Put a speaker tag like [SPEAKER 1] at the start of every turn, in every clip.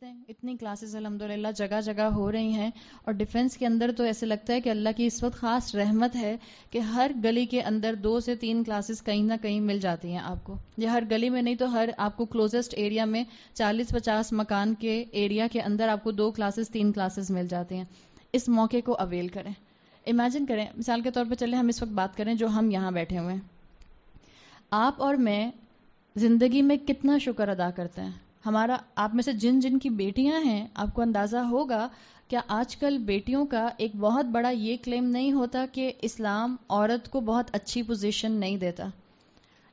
[SPEAKER 1] سوچتے ہیں اتنی کلاسز الحمدللہ جگہ جگہ ہو رہی ہیں، اور ڈیفنس کے اندر تو ایسے لگتا ہے کہ اللہ کی اس وقت خاص رحمت ہے کہ ہر گلی کے اندر 2 سے 3 کلاسز کہیں نہ کہیں مل جاتی ہیں آپ کو، یا ہر گلی میں نہیں تو ہر آپ کو کلوزسٹ ایریا میں 40-50 مکان کے ایریا کے اندر آپ کو 2 کلاسز 3 کلاسز مل جاتی ہیں. اس موقع کو اویل کریں. امیجن کریں، مثال کے طور پہ چلیں ہم اس وقت بات کریں جو ہم یہاں بیٹھے ہوئے ہیں. آپ اور میں زندگی میں کتنا شکر ادا کرتے ہیں. ہمارا آپ میں سے جن جن کی بیٹیاں ہیں آپ کو اندازہ ہوگا کیا آج کل بیٹیوں کا ایک بہت بڑا یہ کلیم نہیں ہوتا کہ اسلام عورت کو بہت اچھی پوزیشن نہیں دیتا،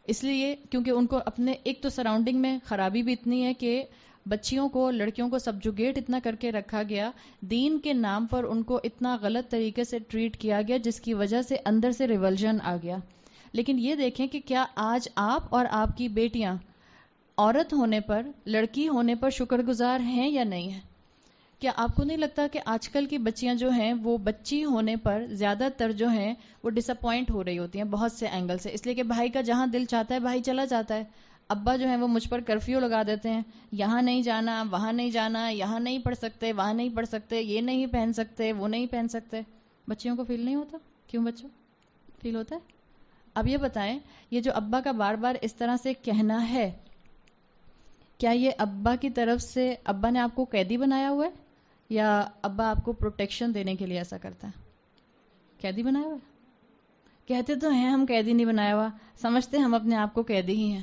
[SPEAKER 1] اس لیے کیونکہ ان کو اپنے ایک تو سراؤنڈنگ میں خرابی بھی اتنی ہے کہ بچیوں کو لڑکیوں کو سبجوگیٹ اتنا کر کے رکھا گیا، دین کے نام پر ان کو اتنا غلط طریقے سے ٹریٹ کیا گیا جس کی وجہ سے اندر سے ریولجن آ گیا. لیکن یہ دیکھیں کہ کیا آج آپ اور آپ کی بیٹیاں عورت ہونے پر، لڑکی ہونے پر شکر گزار ہیں یا نہیں ہیں؟ کیا آپ کو نہیں لگتا کہ آج کل کی بچیاں جو ہیں وہ بچی ہونے پر زیادہ تر جو ہیں وہ ڈس اپوائنٹ ہو رہی ہوتی ہیں بہت سے اینگل سے، اس لیے کہ بھائی کا جہاں دل چاہتا ہے بھائی چلا جاتا ہے. ابا جو ہیں وہ مجھ پر کرفیو لگا دیتے ہیں، یہاں نہیں جانا وہاں نہیں جانا، یہاں نہیں پڑھ سکتے وہاں نہیں پڑھ سکتے، یہ نہیں پہن سکتے وہ نہیں پہن سکتے. بچیوں کو فیل نہیں ہوتا؟ کیوں بچوں فیل ہوتا ہے؟ اب یہ بتائیں، یہ جو ابا کا بار بار اس طرح سے کہنا ہے، کیا یہ ابا کی طرف سے ابا نے آپ کو قیدی بنایا ہوا ہے یا ابا آپ کو پروٹیکشن دینے کے لیے ایسا کرتا ہے؟ قیدی بنایا ہوا ہے؟ کہتے تو ہیں ہم قیدی نہیں بنایا ہوا، سمجھتے ہم اپنے آپ کو قیدی ہی ہیں،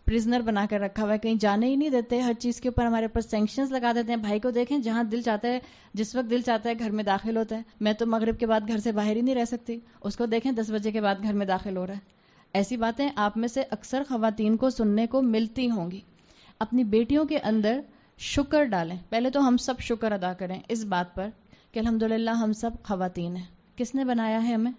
[SPEAKER 1] پرزنر بنا کر رکھا ہوا ہے، کہیں جانے ہی نہیں دیتے، ہر چیز کے اوپر ہمارے اوپر سینکشنز لگا دیتے ہیں. بھائی کو دیکھیں جہاں دل چاہتا ہے جس وقت دل چاہتا ہے گھر میں داخل ہوتا ہے. میں تو مغرب کے بعد گھر سے باہر ہی نہیں رہ سکتی، اس کو دیکھیں 10 بجے کے بعد گھر میں داخل ہو رہا ہے. ایسی باتیں آپ میں سے اکثر خواتین کو سننے کو ملتی ہوں گی. اپنی بیٹیوں کے اندر شکر ڈالیں. پہلے تو ہم سب شکر ادا کریں اس بات پر کہ الحمدللہ ہم سب خواتین ہیں. کس نے بنایا ہے ہمیں؟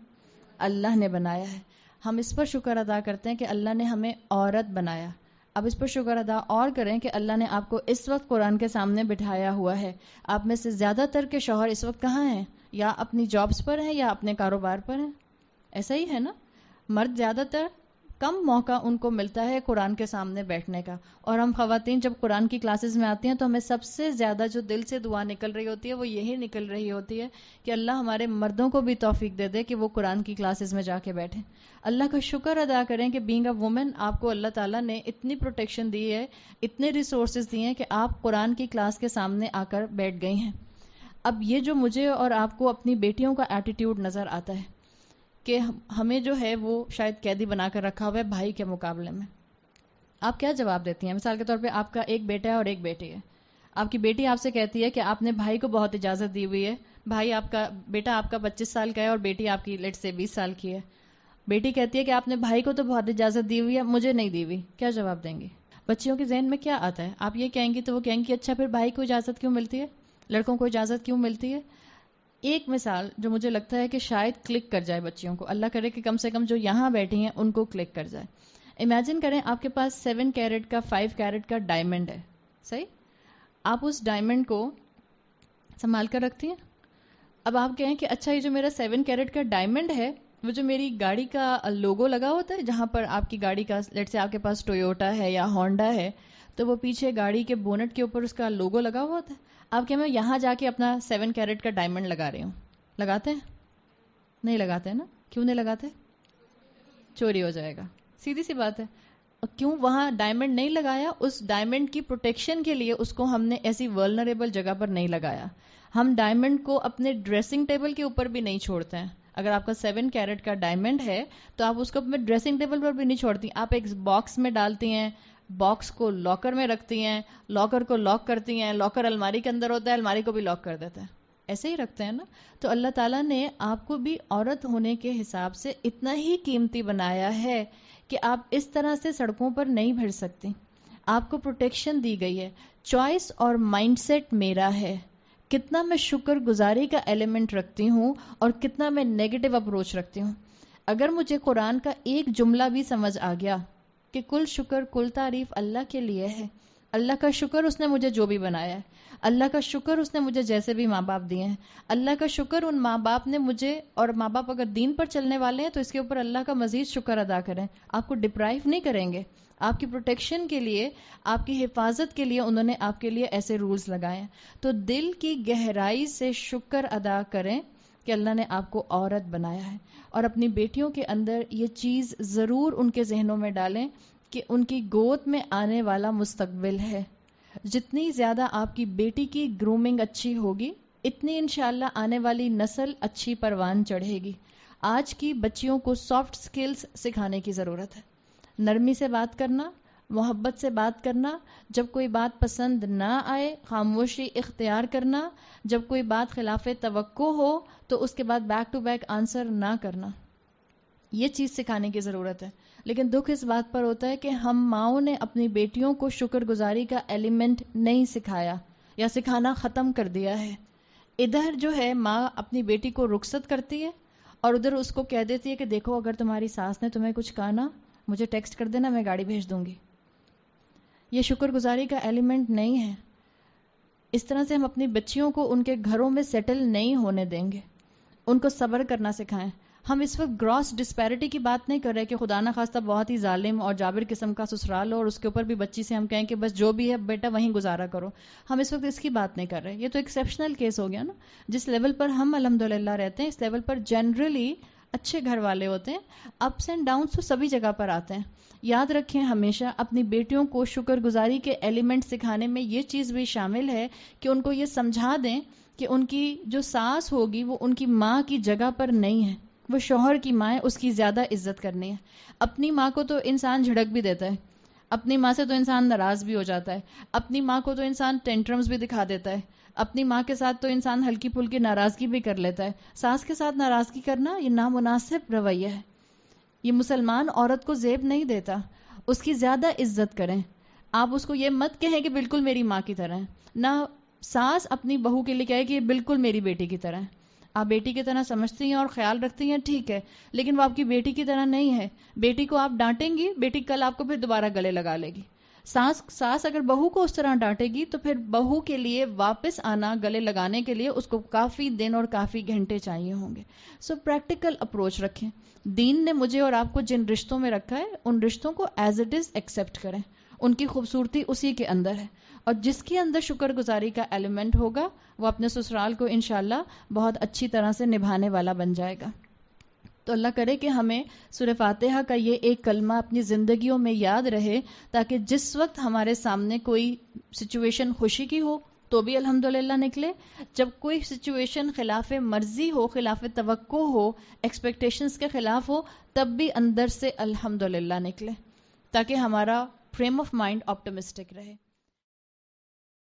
[SPEAKER 1] اللہ نے بنایا ہے. ہم اس پر شکر ادا کرتے ہیں کہ اللہ نے ہمیں عورت بنایا. اب اس پر شکر ادا اور کریں کہ اللہ نے آپ کو اس وقت قرآن کے سامنے بٹھایا ہوا ہے. آپ میں سے زیادہ تر کے شوہر اس وقت کہاں ہیں؟ یا اپنی جابز پر ہیں یا اپنے کاروبار پر ہیں. ایسا ہی ہے نا؟ مرد زیادہ تر کم موقع ان کو ملتا ہے قرآن کے سامنے بیٹھنے کا، اور ہم خواتین جب قرآن کی کلاسز میں آتی ہیں تو ہمیں سب سے زیادہ جو دل سے دعا نکل رہی ہوتی ہے وہ یہی نکل رہی ہوتی ہے کہ اللہ ہمارے مردوں کو بھی توفیق دے دے کہ وہ قرآن کی کلاسز میں جا کے بیٹھیں. اللہ کا شکر ادا کریں کہ بینگ اے وومن آپ کو اللہ تعالیٰ نے اتنی پروٹیکشن دی ہے، اتنے ریسورسز دیے ہیں کہ آپ قرآن کی کلاس کے سامنے آ کر بیٹھ گئی ہیں. اب یہ جو مجھے اور آپ کو اپنی بیٹیوں کا ایٹیٹیوڈ نظر آتا ہے کہ ہمیں جو ہے وہ شاید قیدی بنا کر رکھا ہوا ہے بھائی کے مقابلے میں، آپ کیا جواب دیتی ہیں؟ مثال کے طور پہ آپ کا ایک بیٹا ہے اور ایک بیٹی ہے. آپ کی بیٹی آپ سے کہتی ہے کہ آپ نے بھائی کو بہت اجازت دی ہوئی ہے، بھائی آپ کا بیٹا آپ کا 25 سال کا ہے اور بیٹی آپ کی لیٹ سے 20 سال کی ہے. بیٹی کہتی ہے کہ آپ نے بھائی کو تو بہت اجازت دی ہوئی ہے، مجھے نہیں دی ہوئی. کیا جواب دیں گی؟ بچیوں کے ذہن میں کیا آتا ہے؟ آپ یہ کہیں گی تو وہ کہیں گی اچھا پھر بھائی کو اجازت کیوں ملتی ہے، لڑکوں کو اجازت کیوں ملتی ہے. ایک مثال جو مجھے لگتا ہے کہ شاید کلک کر جائے بچیوں کو، اللہ کرے کہ کم سے کم جو یہاں بیٹھی ہیں ان کو کلک کر جائے. امیجن کریں آپ کے پاس 7 کیرٹ کا 5 کیرٹ کا ڈائمنڈ ہے، صحیح؟ آپ اس ڈائمنڈ کو سنبھال کر رکھتی ہیں. اب آپ کہیں کہ اچھا یہ جو میرا 7 کیرٹ کا ڈائمنڈ ہے وہ جو میری گاڑی کا لوگو لگا ہوتا ہے جہاں پر آپ کی گاڑی کا لیٹ سے آپ کے پاس ٹویوٹا ہے یا ہونڈا ہے تو وہ پیچھے گاڑی کے بونٹ کے اوپر اس کا لوگو لگا ہوا ہوتا ہے. آپ کہ میں یہاں جا کے اپنا 7 کیرٹ کا ڈائمنڈ لگا رہی ہوں، لگاتے ہیں؟ نہیں لگاتے ہیں نا؟ کیوں نہیں لگاتے؟ چوری ہو جائے گا، سیدھی سی بات ہے. کیوں وہاں ڈائمنڈ نہیں لگایا؟ اس ڈائمنڈ کی پروٹیکشن کے لیے اس کو ہم نے ایسی ورلنریبل جگہ پر نہیں لگایا. ہم ڈائمنڈ کو اپنے ڈریسنگ ٹیبل کے اوپر بھی نہیں چھوڑتے ہیں. اگر آپ کا 7 کیرٹ کا ڈائمنڈ ہے تو آپ اس کو اپنے ڈریسنگ ٹیبل پر بھی نہیں چھوڑتی، آپ ایک باکس میں ڈالتی ہیں، باکس کو لاکر میں رکھتی ہیں، لاکر کو لاک کرتی ہیں، لاکر الماری کے اندر ہوتا ہے، الماری کو بھی لاک کر دیتے ہیں. ایسے ہی رکھتے ہیں نا. تو اللہ تعالیٰ نے آپ کو بھی عورت ہونے کے حساب سے اتنا ہی قیمتی بنایا ہے کہ آپ اس طرح سے سڑکوں پر نہیں بھر سکتی. آپ کو پروٹیکشن دی گئی ہے. چوائس اور مائنڈ سیٹ میرا ہے. کتنا میں شکر گزاری کا ایلیمنٹ رکھتی ہوں اور کتنا میں نیگیٹو اپروچ رکھتی ہوں. اگر مجھے قرآن کا ایک جملہ بھی سمجھ آ گیا کہ کل شکر کل تعریف اللہ کے لیے ہے، اللہ کا شکر اس نے مجھے جو بھی بنایا ہے، اللہ کا شکر اس نے مجھے جیسے بھی ماں باپ دیے ہیں، اللہ کا شکر ان ماں باپ نے مجھے، اور ماں باپ اگر دین پر چلنے والے ہیں تو اس کے اوپر اللہ کا مزید شکر ادا کریں. آپ کو ڈپرائیو نہیں کریں گے، آپ کی پروٹیکشن کے لیے، آپ کی حفاظت کے لیے انہوں نے آپ کے لیے ایسے رولز لگائے ہیں. تو دل کی گہرائی سے شکر ادا کریں کہ اللہ نے آپ کو عورت بنایا ہے، اور اپنی بیٹیوں کے اندر یہ چیز ضرور ان کے ذہنوں میں ڈالیں کہ ان کی گود میں آنے والا مستقبل ہے. جتنی زیادہ آپ کی بیٹی کی گرومنگ اچھی ہوگی اتنی انشاءاللہ آنے والی نسل اچھی پروان چڑھے گی. آج کی بچیوں کو سافٹ سکلز سکھانے کی ضرورت ہے. نرمی سے بات کرنا، محبت سے بات کرنا، جب کوئی بات پسند نہ آئے خاموشی اختیار کرنا، جب کوئی بات خلاف توقع ہو تو اس کے بعد بیک ٹو بیک آنسر نہ کرنا. یہ چیز سکھانے کی ضرورت ہے. لیکن دکھ اس بات پر ہوتا ہے کہ ہم ماؤں نے اپنی بیٹیوں کو شکر گزاری کا ایلیمنٹ نہیں سکھایا یا سکھانا ختم کر دیا ہے. ادھر جو ہے ماں اپنی بیٹی کو رخصت کرتی ہے اور ادھر اس کو کہہ دیتی ہے کہ دیکھو اگر تمہاری ساس نے تمہیں کچھ کہا نا مجھے ٹیکسٹ کر دینا، میں گاڑی بھیج دوں گی. یہ شکر گزاری کا ایلیمنٹ نہیں ہے. اس طرح سے ہم اپنی بچیوں کو ان کے گھروں میں سیٹل نہیں ہونے دیں گے. ان کو صبر کرنا سکھائیں. ہم اس وقت گراس ڈسپیرٹی کی بات نہیں کر رہے کہ خدا نہ خواستہ بہت ہی ظالم اور جابر قسم کا سسرال ہو اور اس کے اوپر بھی بچی سے ہم کہیں کہ بس جو بھی ہے بیٹا وہیں گزارا کرو. ہم اس وقت اس کی بات نہیں کر رہے. یہ تو ایکسیپشنل کیس ہو گیا نا. جس لیول پر ہم الحمدللہ رہتے ہیں اس لیول پر جنرلی اچھے گھر والے ہوتے ہیں. اپس اینڈ ڈاؤنس تو سبھی جگہ پر آتے ہیں. یاد رکھیں ہمیشہ اپنی بیٹیوں کو شکر گزاری کے ایلیمنٹ سکھانے میں یہ چیز بھی شامل ہے کہ ان کو یہ سمجھا دیں کہ ان کی جو ساس ہوگی وہ ان کی ماں کی جگہ پر نہیں ہے، وہ شوہر کی ماں ہے، اس کی زیادہ عزت کرنی ہے. اپنی ماں کو تو انسان جھڑک بھی دیتا ہے، اپنی ماں سے تو انسان ناراض بھی ہو جاتا ہے، اپنی ماں کو تو انسان ٹینٹرمز بھی دکھا دیتا ہے، اپنی ماں کے ساتھ تو انسان ہلکی پھلکی ناراضگی بھی کر لیتا ہے. ساس کے ساتھ ناراضگی کرنا یہ نامناسب رویہ ہے. یہ مسلمان عورت کو زیب نہیں دیتا. اس کی زیادہ عزت کریں. آپ اس کو یہ مت کہیں کہ بالکل میری ماں کی طرح ہے. نہ ساس اپنی بہو کے لیے کہے کہ یہ بالکل میری بیٹی کی طرح ہے. آپ بیٹی کی طرح سمجھتی ہیں اور خیال رکھتی ہیں ٹھیک ہے، لیکن وہ آپ کی بیٹی کی طرح نہیں ہے. بیٹی کو آپ ڈانٹیں گی، بیٹی کل آپ کو پھر دوبارہ گلے لگا لے گی. ساس اگر بہو کو اس طرح ڈانٹے گی تو پھر بہو کے لیے واپس آنا گلے لگانے کے لیے اس کو کافی دن اور کافی گھنٹے چاہیے ہوں گے. سو پریکٹیکل اپروچ رکھیں. دین نے مجھے اور آپ کو جن رشتوں میں رکھا ہے ان رشتوں کو ایز اٹ از ایکسیپٹ کریں. ان کی خوبصورتی اسی کے اندر ہے، اور جس کے اندر شکر گزاری کا ایلیمنٹ ہوگا وہ اپنے سسرال کو انشاءاللہ بہت اچھی طرح سے نبھانے والا بن جائے گا. تو اللہ کرے کہ ہمیں سورہ فاتحہ کا یہ ایک کلمہ اپنی زندگیوں میں یاد رہے، تاکہ جس وقت ہمارے سامنے کوئی سچویشن خوشی کی ہو تو بھی الحمدللہ نکلے، جب کوئی سچویشن خلاف مرضی ہو، خلاف توقع ہو، ایکسپیکٹیشنز کے خلاف ہو، تب بھی اندر سے الحمدللہ نکلے، تاکہ ہمارا فریم آف مائنڈ آپٹمسٹک رہے.